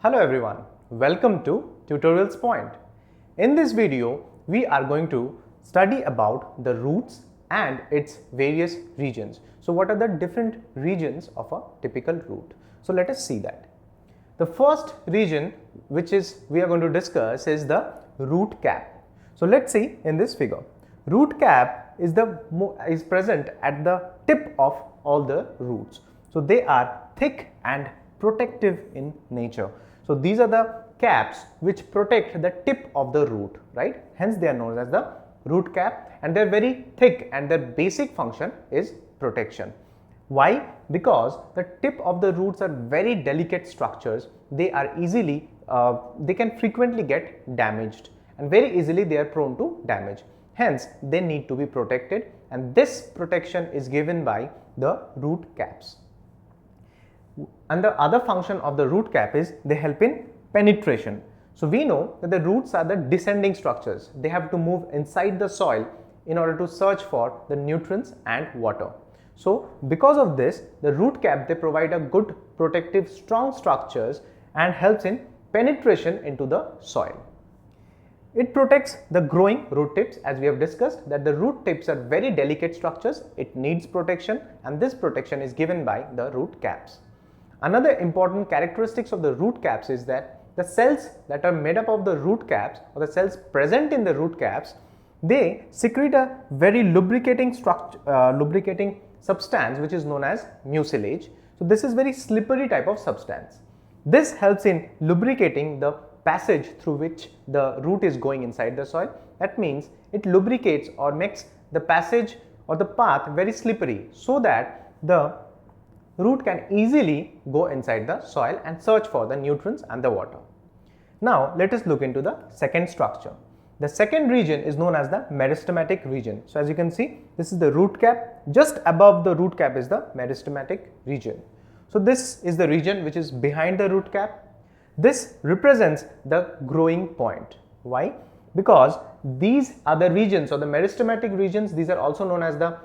Hello everyone, welcome to TutorialsPoint. In this video, we are going to study about the roots and its various regions. So what are the different regions of a typical root? So let us see that. The first region we are going to discuss is the root cap. So let's see in this figure. Root cap is present at the tip of all the roots. So they are thick and protective in nature. So these are the caps which protect the tip of the root, right? Hence they are known as the root cap, and they are very thick and their basic function is protection. Why? Because the tip of the roots are very delicate structures. They can frequently get damaged, and very easily they are prone to damage. Hence they need to be protected, and this protection is given by the root caps. And the other function of the root cap is they help in penetration. So we know that the roots are the descending structures. They have to move inside the soil in order to search for the nutrients and water. So because of this, the root cap, they provide a good protective strong structures and helps in penetration into the soil. It protects the growing root tips, as we have discussed that the root tips are very delicate structures. It needs protection, and this protection is given by the root caps. Another important characteristics of the root caps is that the cells that are made up of the root caps, or the cells present in the root caps, they secrete a very lubricating substance which is known as mucilage. So this is very slippery type of substance. This helps in lubricating the passage through which the root is going inside the soil. That means it lubricates or makes the passage or the path very slippery, so that the root can easily go inside the soil and search for the nutrients and the water. Now let us look into the second structure. The second region is known as the meristematic region. So as you can see, this is the root cap. Just above the root cap is the meristematic region. So this is the region which is behind the root cap. This represents the growing point. Why? Because these other regions, or the meristematic regions, these are also known as the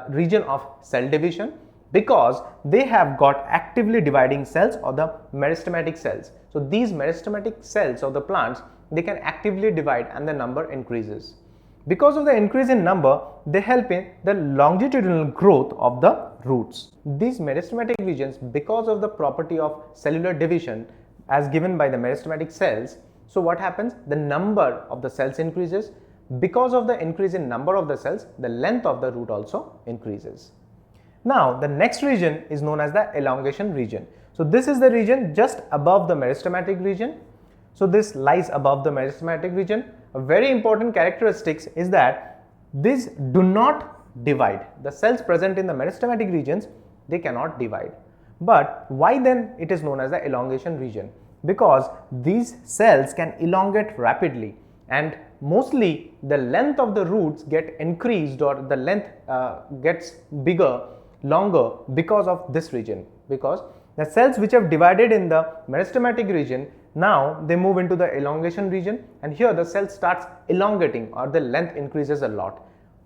region of cell division, because they have got actively dividing cells, or the meristematic cells. So these meristematic cells of the plants, they can actively divide and the number increases. Because of the increase in number, they help in the longitudinal growth of the roots. These meristematic regions, because of the property of cellular division as given by the meristematic cells, so what happens? The number of the cells increases. Because of the increase in number of the cells, the length of the root also increases. Now the next region is known as the elongation region. So this is the region just above the meristematic region. So this lies above the meristematic region. A very important characteristic is that these do not divide. The cells present in the meristematic regions, they cannot divide. But why then it is known as the elongation region? Because these cells can elongate rapidly, and mostly the length of the roots get increased, or the length gets bigger, longer, because of this region. Because the cells which have divided in the meristematic region, now they move into the elongation region, and here the cell starts elongating, or the length increases a lot.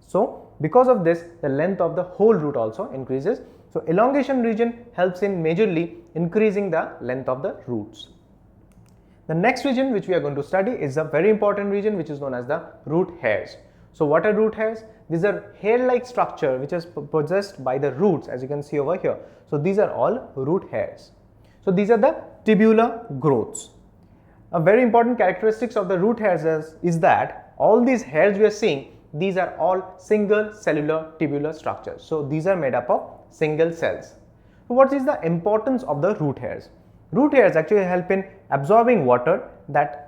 So because of this, the length of the whole root also increases. So elongation region helps in majorly increasing the length of the roots. The next region which we are going to study is a very important region which is known as the root hairs. So what are root hairs? These are hair-like structure which is possessed by the roots, as you can see over here. So these are all root hairs. So these are the tubular growths. A very important characteristics of the root hairs is that all these hairs we are seeing, these are all single cellular tubular structures. So these are made up of single cells. So what is the importance of the root hairs? Root hairs actually help in absorbing water that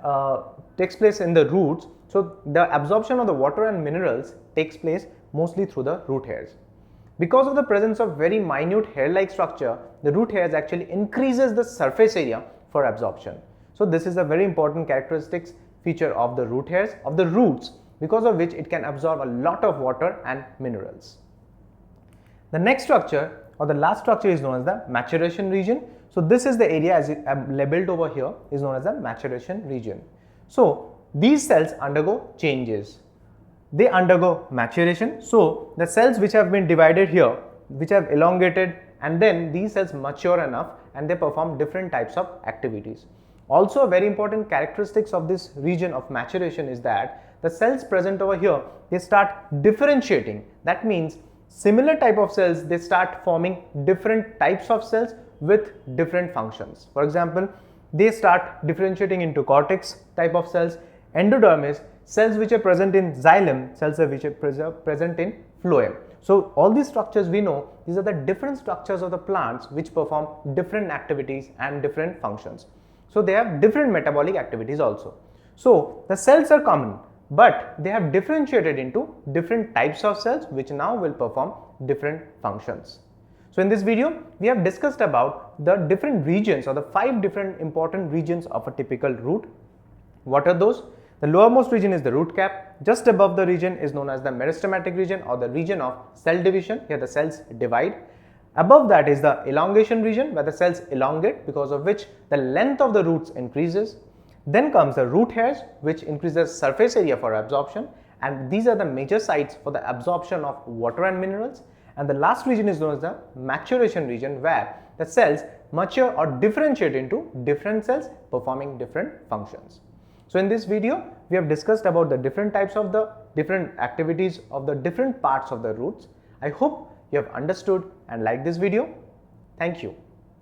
takes place in the roots. So the absorption of the water and minerals takes place mostly through the root hairs. Because of the presence of very minute hair-like structure, the root hairs actually increases the surface area for absorption. So this is a very important characteristics feature of the root hairs of the roots, because of which it can absorb a lot of water and minerals. The next structure, or the last structure, is known as the maturation region. So this is the area, as labeled over here, is known as the maturation region. So these cells undergo changes. They undergo maturation. So the cells which have been divided here, which have elongated, and then these cells mature enough and they perform different types of activities. Also, a very important characteristics of this region of maturation is that the cells present over here, they start differentiating. That means similar type of cells, they start forming different types of cells with different functions. For example, they start differentiating into cortex type of cells, endodermis, cells which are present in xylem, cells which are present in phloem. So all these structures we know, these are the different structures of the plants which perform different activities and different functions. So they have different metabolic activities also. So the cells are common, but they have differentiated into different types of cells which now will perform different functions. So in this video, we have discussed about the different regions or the 5 different important regions of a typical root. What are those? The lowermost region is the root cap. Just above the region is known as the meristematic region or the region of cell division. Here the cells divide. Above that is the elongation region where the cells elongate, because of which the length of the roots increases. Then comes the root hairs, which increases surface area for absorption, and these are the major sites for the absorption of water and minerals. And the last region is known as the maturation region, where the cells mature or differentiate into different cells performing different functions. So in this video, we have discussed about the different types of the different activities of the different parts of the roots. I hope you have understood and liked this video. Thank you.